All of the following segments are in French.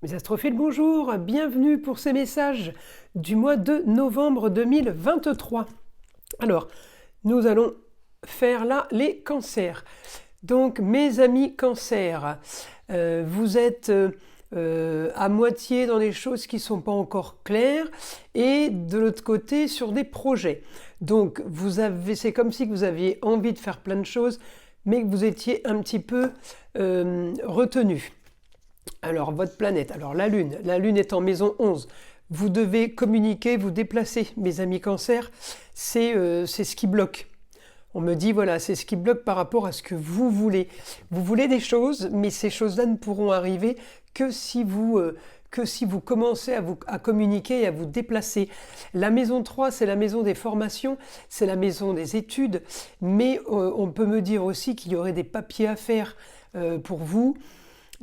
Mes astrophiles, bonjour, bienvenue pour ces messages du mois de novembre 2023. Alors, nous allons faire là les cancers. Donc, mes amis cancers, vous êtes à moitié dans des choses qui ne sont pas encore claires et de l'autre côté sur des projets. Donc, c'est comme si vous aviez envie de faire plein de choses, mais que vous étiez un petit peu retenu. Alors, votre planète, alors la Lune est en maison 11. Vous devez communiquer, vous déplacer, mes amis cancers, c'est ce qui bloque. On me dit, voilà, c'est ce qui bloque par rapport à ce que vous voulez. Vous voulez des choses, mais ces choses-là ne pourront arriver que si vous commencez à communiquer et à vous déplacer. La maison 3, c'est la maison des formations, c'est la maison des études, mais on peut me dire aussi qu'il y aurait des papiers à faire pour vous,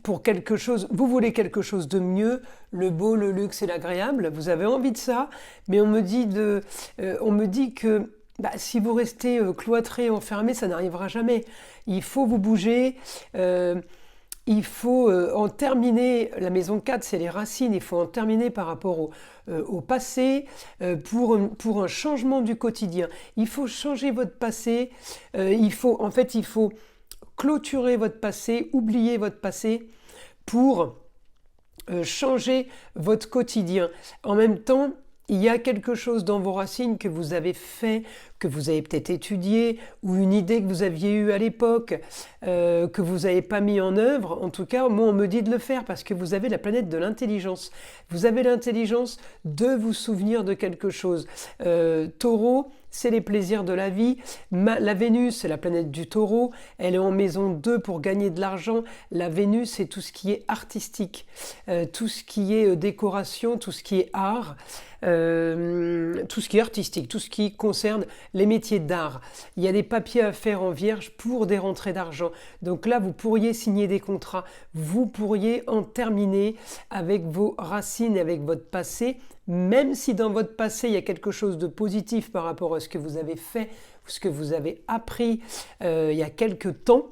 pour quelque chose, vous voulez quelque chose de mieux, le beau, le luxe et l'agréable, vous avez envie de ça, mais on me dit que si vous restez cloîtré, enfermé, ça n'arrivera jamais. Il faut vous bouger, il faut en terminer, la maison 4 c'est les racines, il faut en terminer par rapport au passé pour un changement du quotidien. Il faut changer votre passé, il faut clôturer votre passé, oublier votre passé pour changer votre quotidien. En même temps, il y a quelque chose dans vos racines que vous avez fait, que vous avez peut-être étudié, ou une idée que vous aviez eue à l'époque, que vous n'avez pas mis en œuvre. En tout cas, moi, on me dit de le faire parce que vous avez la planète de l'intelligence. Vous avez l'intelligence de vous souvenir de quelque chose. Taureau, c'est les plaisirs de la vie. La Vénus, c'est la planète du Taureau. Elle est en maison 2 pour gagner de l'argent. La Vénus, c'est tout ce qui est artistique, tout ce qui est décoration, tout ce qui est art, tout ce qui est artistique, tout ce qui concerne les métiers d'art. Il y a des papiers à faire en vierge pour des rentrées d'argent. Donc là, vous pourriez signer des contrats. Vous pourriez en terminer avec vos racines et avec votre passé, même si dans votre passé, il y a quelque chose de positif par rapport à ce que vous avez fait, ou ce que vous avez appris il y a quelque temps.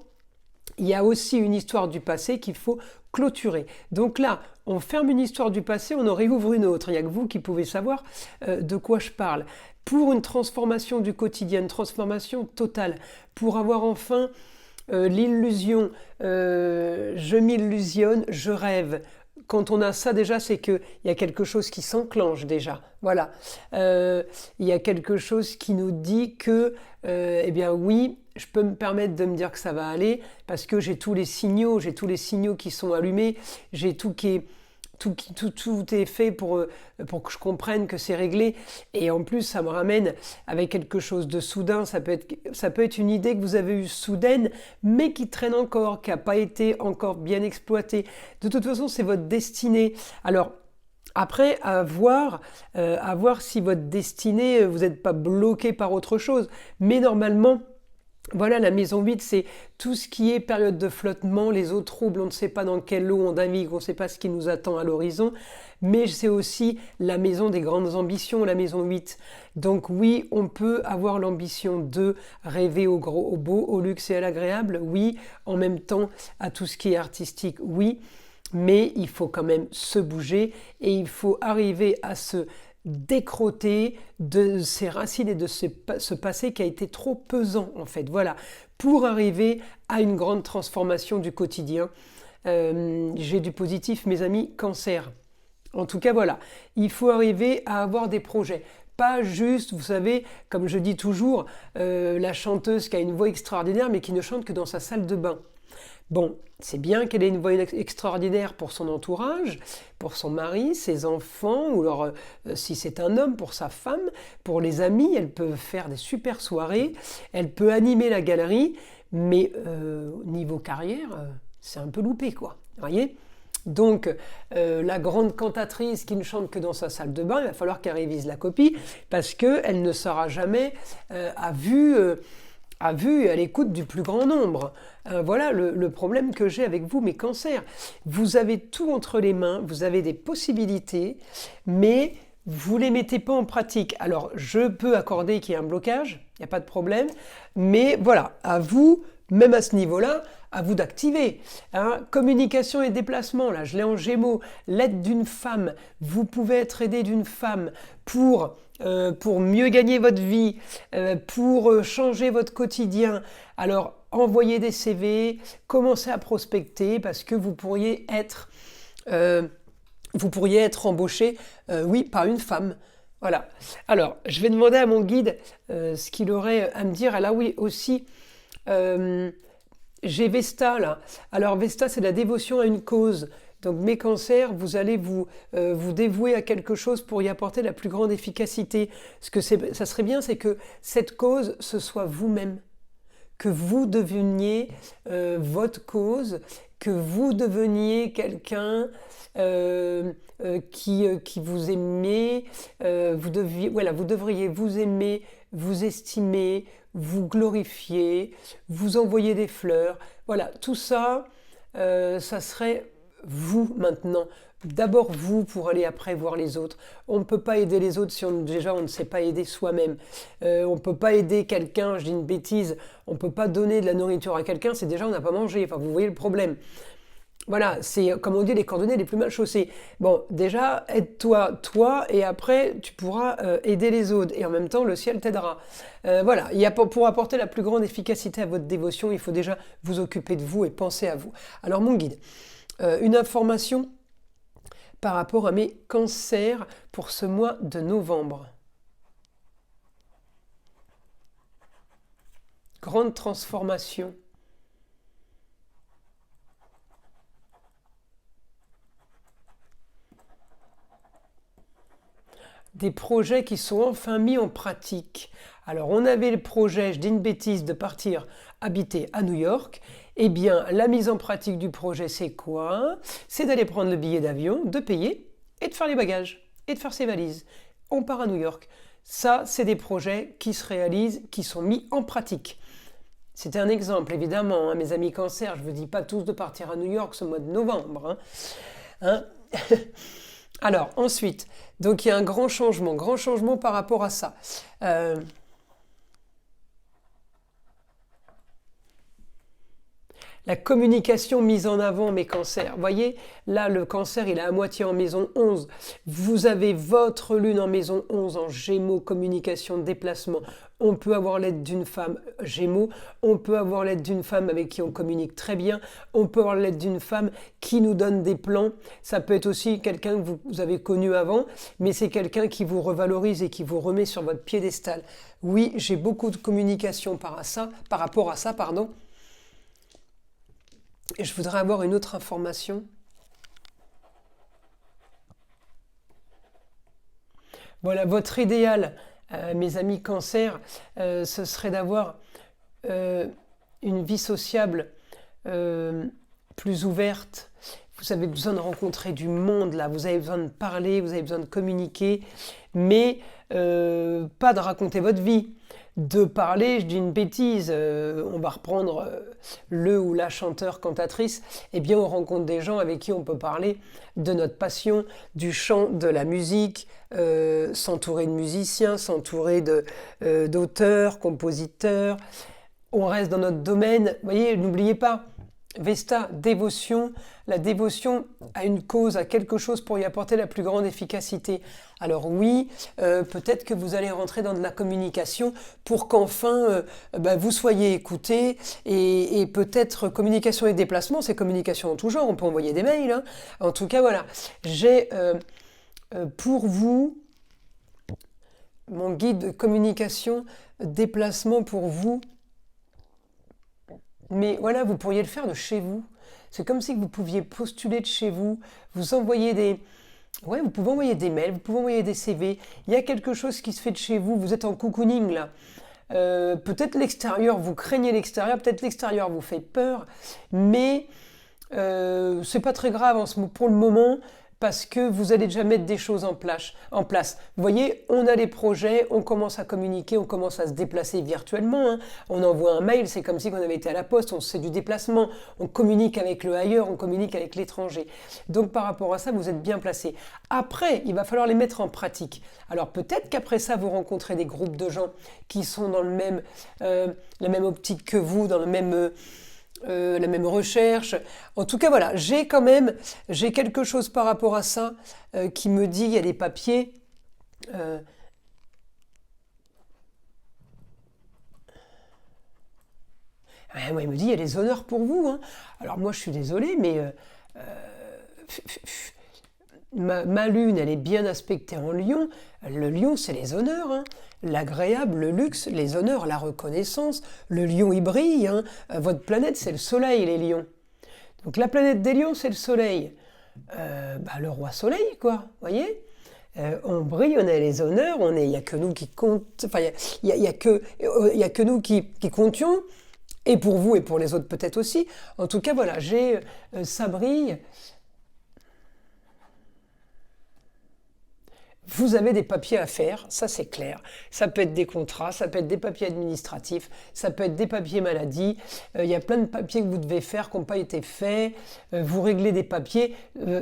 Il y a aussi une histoire du passé qu'il faut clôturer. Donc là, on ferme une histoire du passé, on en réouvre une autre. Il n'y a que vous qui pouvez savoir de quoi je parle. Pour une transformation du quotidien, une transformation totale, pour avoir enfin l'illusion, je m'illusionne, je rêve. Quand on a ça déjà, c'est qu'il y a quelque chose qui s'enclenche déjà. Voilà. Il y a quelque chose qui nous dit que, eh bien oui, je peux me permettre de me dire que ça va aller parce que j'ai tous les signaux qui sont allumés, j'ai tout est fait pour que je comprenne que c'est réglé. Et en plus, ça me ramène avec quelque chose de soudain. Ça peut être une idée que vous avez eue soudaine, mais qui traîne encore, qui n'a pas été encore bien exploitée. De toute façon, c'est votre destinée. Alors, après, à voir si votre destinée, vous n'êtes pas bloqué par autre chose. Mais normalement, voilà, la maison 8, c'est tout ce qui est période de flottement, les eaux troubles, on ne sait pas dans quelle eau on navigue, on ne sait pas ce qui nous attend à l'horizon, mais c'est aussi la maison des grandes ambitions, la maison 8. Donc oui, on peut avoir l'ambition de rêver au gros, au beau, au luxe et à l'agréable, oui, en même temps à tout ce qui est artistique, oui, mais il faut quand même se bouger et il faut arriver à se décrotter de ses racines et de ce passé qui a été trop pesant en fait. Voilà, pour arriver à une grande transformation du quotidien. J'ai du positif, mes amis, cancer. En tout cas, voilà, il faut arriver à avoir des projets. Pas juste, vous savez, comme je dis toujours, la chanteuse qui a une voix extraordinaire mais qui ne chante que dans sa salle de bain. Bon, c'est bien qu'elle ait une voix extraordinaire pour son entourage, pour son mari, ses enfants, ou alors si c'est un homme, pour sa femme, pour les amis, elle peut faire des super soirées, elle peut animer la galerie, mais niveau carrière, c'est un peu loupé quoi, voyez ? Donc, la grande cantatrice qui ne chante que dans sa salle de bain, il va falloir qu'elle révise la copie, parce qu'elle ne sera jamais à vue et à l'écoute du plus grand nombre. Voilà le problème que j'ai avec vous, mes cancers. Vous avez tout entre les mains, vous avez des possibilités, mais vous ne les mettez pas en pratique. Alors, je peux accorder qu'il y a un blocage, il n'y a pas de problème, mais voilà, à vous, même à ce niveau-là, à vous d'activer. Hein. Communication et déplacement, là je l'ai en Gémeaux, l'aide d'une femme, vous pouvez être aidé d'une femme pour mieux gagner votre vie, pour changer votre quotidien. Alors envoyez des CV, commencez à prospecter parce que vous pourriez être embauché, oui, par une femme. Voilà. Alors, je vais demander à mon guide ce qu'il aurait à me dire. Ah là, oui, aussi, j'ai Vesta, là. Alors, Vesta, c'est la dévotion à une cause. Donc, mes cancers, vous allez vous dévouer à quelque chose pour y apporter la plus grande efficacité. Ce que ça serait bien, c'est que cette cause, ce soit vous-même. Que vous deveniez votre cause, que vous deveniez quelqu'un qui vous aimait, vous devriez vous aimer, vous estimer, vous glorifier, vous envoyer des fleurs. Voilà, tout ça, ça serait vous maintenant. D'abord vous pour aller après voir les autres. On ne peut pas aider les autres si déjà on ne sait pas aider soi-même. On ne peut pas aider quelqu'un, je dis une bêtise, on ne peut pas donner de la nourriture à quelqu'un, c'est déjà on n'a pas mangé. Enfin, vous voyez le problème. Voilà, c'est comme on dit les cordonniers les plus mal chaussés. Bon, déjà, aide-toi, toi, et après, tu pourras aider les autres. Et en même temps, le ciel t'aidera. Voilà, pour apporter la plus grande efficacité à votre dévotion, il faut déjà vous occuper de vous et penser à vous. Alors, mon guide, une information par rapport à mes cancers pour ce mois de novembre. Grande transformation. Des projets qui sont enfin mis en pratique. Alors on avait le projet, je dis une bêtise, de partir habiter à New York. Eh bien, la mise en pratique du projet, c'est quoi? C'est d'aller prendre le billet d'avion, de payer et de faire les bagages et de faire ses valises. On part à New York. Ça, c'est des projets qui se réalisent, qui sont mis en pratique. C'était un exemple, évidemment, hein, mes amis cancers, je ne vous dis pas tous de partir à New York ce mois de novembre. Hein. Alors, ensuite, donc il y a un grand changement par rapport à ça. La communication mise en avant, mes cancers. Vous voyez, là, le cancer, il est à moitié en maison 11. Vous avez votre lune en maison 11, en Gémeaux, communication, déplacement. On peut avoir l'aide d'une femme Gémeaux. On peut avoir l'aide d'une femme avec qui on communique très bien. On peut avoir l'aide d'une femme qui nous donne des plans. Ça peut être aussi quelqu'un que vous avez connu avant, mais c'est quelqu'un qui vous revalorise et qui vous remet sur votre piédestal. Oui, j'ai beaucoup de communication par rapport à ça. Et je voudrais avoir une autre information. Voilà, votre idéal, mes amis cancer, ce serait d'avoir une vie sociable plus ouverte. Vous avez besoin de rencontrer du monde, là. Vous avez besoin de parler, vous avez besoin de communiquer, mais pas de raconter votre vie. De parler, je dis une bêtise, on va reprendre le ou la chanteur, cantatrice, eh bien on rencontre des gens avec qui on peut parler de notre passion, du chant, de la musique, s'entourer de musiciens, s'entourer d'auteurs, compositeurs. On reste dans notre domaine, vous voyez, n'oubliez pas, Vesta, dévotion, la dévotion à une cause, à quelque chose pour y apporter la plus grande efficacité. Alors oui, peut-être que vous allez rentrer dans de la communication pour qu'enfin vous soyez écoutés et peut-être communication et déplacement, c'est communication en tout genre, on peut envoyer des mails. Hein. En tout cas, voilà, j'ai pour vous mon guide de communication, déplacement pour vous. Mais voilà, vous pourriez le faire de chez vous. C'est comme si vous pouviez postuler de chez vous, vous envoyer des... Ouais, vous pouvez envoyer des mails, vous pouvez envoyer des CV. Il y a quelque chose qui se fait de chez vous, vous êtes en cocooning là. Peut-être l'extérieur, vous craignez l'extérieur, peut-être l'extérieur vous fait peur, mais c'est pas très grave pour le moment, parce que vous allez déjà mettre des choses en place. Vous voyez, on a les projets, on commence à communiquer, on commence à se déplacer virtuellement. Hein. On envoie un mail, c'est comme si on avait été à la poste, on fait du déplacement, on communique avec le ailleurs, on communique avec l'étranger. Donc par rapport à ça, vous êtes bien placé. Après, il va falloir les mettre en pratique. Alors peut-être qu'après ça, vous rencontrez des groupes de gens qui sont dans la même optique que vous, dans le même... la même recherche. En tout cas, voilà, j'ai quelque chose par rapport à ça qui me dit, il y a des papiers. Moi, il me dit, il y a des honneurs pour vous, hein. Alors moi, je suis désolée, mais ma lune, elle est bien aspectée en lion. Le lion, c'est les honneurs, hein. L'agréable, le luxe, les honneurs, la reconnaissance. Le lion, il brille, hein. Votre planète, c'est le soleil, les lions. Donc la planète des lions, c'est le soleil. Le roi soleil, quoi, voyez. On brille, on a les honneurs, il n'y a que nous qui comptent, enfin, il y a que nous qui comptions, et pour vous et pour les autres peut-être aussi. En tout cas, voilà, ça brille. Vous avez des papiers à faire, ça c'est clair. Ça peut être des contrats, ça peut être des papiers administratifs, ça peut être des papiers maladie. Il y a plein de papiers que vous devez faire qui n'ont pas été faits. Vous réglez des papiers.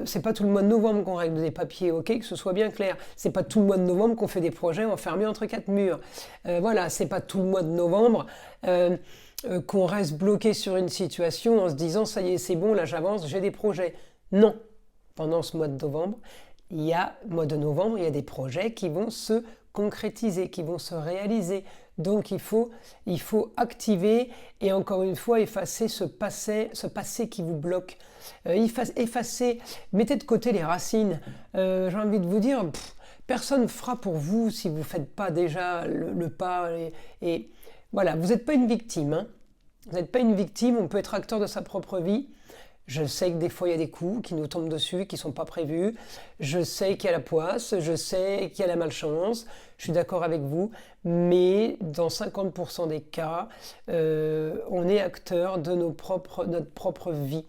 C'est pas tout le mois de novembre qu'on règle des papiers, ok, que ce soit bien clair. C'est pas tout le mois de novembre qu'on fait des projets enfermés entre quatre murs. Voilà, c'est pas tout le mois de novembre qu'on reste bloqué sur une situation en se disant ça y est, c'est bon, là j'avance, j'ai des projets. Non, pendant ce mois de novembre, mois de novembre, il y a des projets qui vont se concrétiser, qui vont se réaliser. Donc il faut activer et encore une fois effacer ce passé qui vous bloque. Effacer, mettez de côté les racines. J'ai envie de vous dire, personne ne fera pour vous si vous ne faites pas déjà le pas. Et voilà, vous n'êtes pas une victime, hein. Vous n'êtes pas une victime, on peut être acteur de sa propre vie. Je sais que des fois il y a des coups qui nous tombent dessus, qui ne sont pas prévus. Je sais qu'il y a la poisse, je sais qu'il y a la malchance. Je suis d'accord avec vous, mais dans 50% des cas, on est acteur de notre propre vie.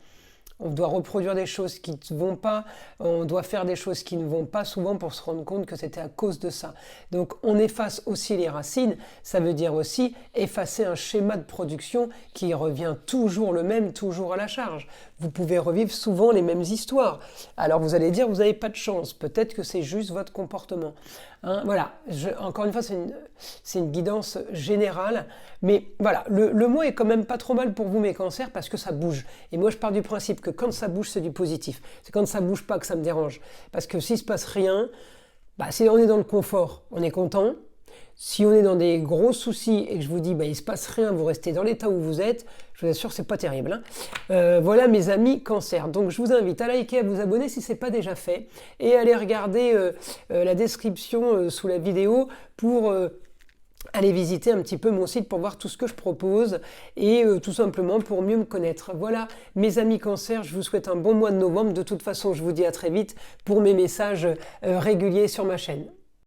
On doit reproduire des choses qui ne vont pas, on doit faire des choses qui ne vont pas souvent pour se rendre compte que c'était à cause de ça. Donc on efface aussi les racines, ça veut dire aussi effacer un schéma de production qui revient toujours le même, toujours à la charge. Vous pouvez revivre souvent les mêmes histoires. Alors vous allez dire, vous n'avez pas de chance, peut-être que c'est juste votre comportement. Hein, voilà, encore une fois, c'est une guidance générale, mais voilà, le mois est quand même pas trop mal pour vous mes cancers parce que ça bouge. Et moi je pars du principe que quand ça bouge, c'est du positif. C'est quand ça bouge pas que ça me dérange. Parce que s'il se passe rien, si on est dans le confort, on est content. Si on est dans des gros soucis et que je vous dis il se passe rien, vous restez dans l'état où vous êtes, je vous assure c'est pas terrible, hein. Voilà mes amis cancer. Donc je vous invite à liker, à vous abonner si c'est pas déjà fait et à aller regarder la description sous la vidéo pour aller visiter un petit peu mon site pour voir tout ce que je propose et tout simplement pour mieux me connaître. Voilà mes amis cancer, je vous souhaite un bon mois de novembre. De toute façon, je vous dis à très vite pour mes messages réguliers sur ma chaîne.